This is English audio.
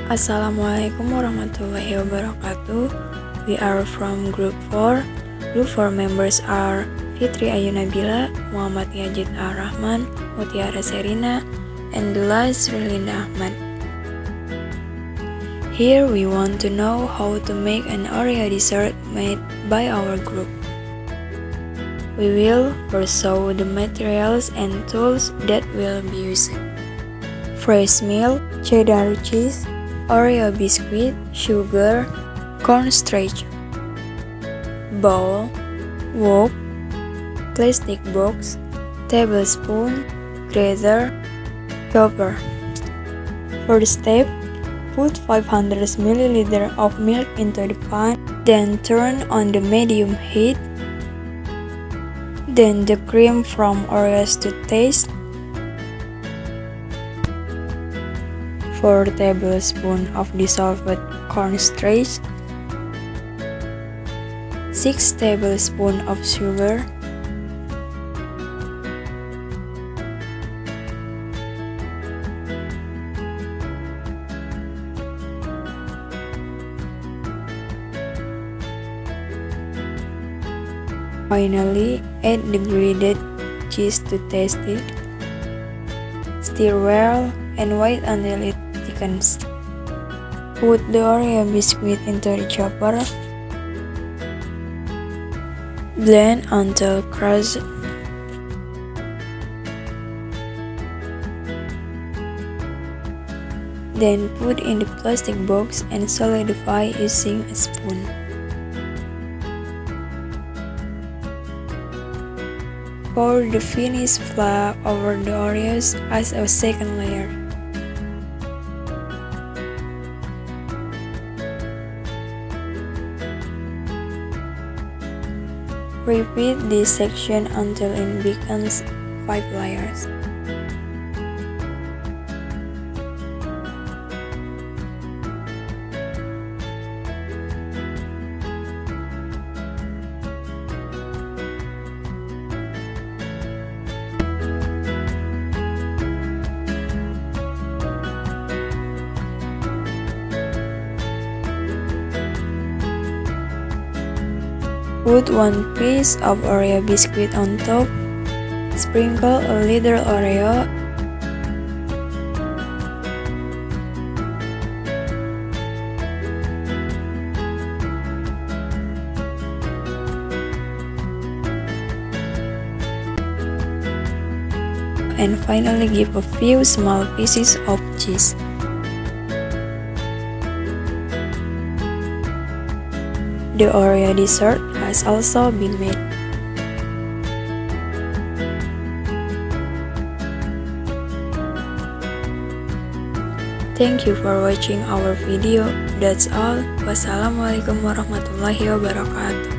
Assalamualaikum warahmatullahi wabarakatuh. We are from Group 4. Group 4 members are Fitri Ayu Nabila, Yajid Arrahman, Mutiara Serina, and the last Linda Ahmad. Here we want to know how to make an Oreo dessert made by our group. We will first show the materials and tools that will be used. Fresh milk, cheddar cheese, Oreo biscuit, sugar, cornstarch, bowl, wok, plastic box, tablespoon, grater, chopper. First step, put 500 ml of milk into the pan, then turn on the medium heat. Then the cream from Oreos to taste. 4 tablespoons of dissolved cornstarch, 6 tablespoons of sugar, finally, add the grated cheese to taste it. Stir well and wait until it thickens. Put the Oreo biscuit into the chopper. Blend until crushed. Then put in the plastic box and solidify using a spoon. Pour the finished flour over the Oreos as a second layer. Repeat this section until it becomes 5 layers. Put 1 piece of Oreo biscuit on top. Sprinkle a little Oreo. And finally give a few small pieces of cheese. The Oreo dessert has also been made. Thank you for watching our video. That's all. Wassalamualaikum warahmatullahi wabarakatuh.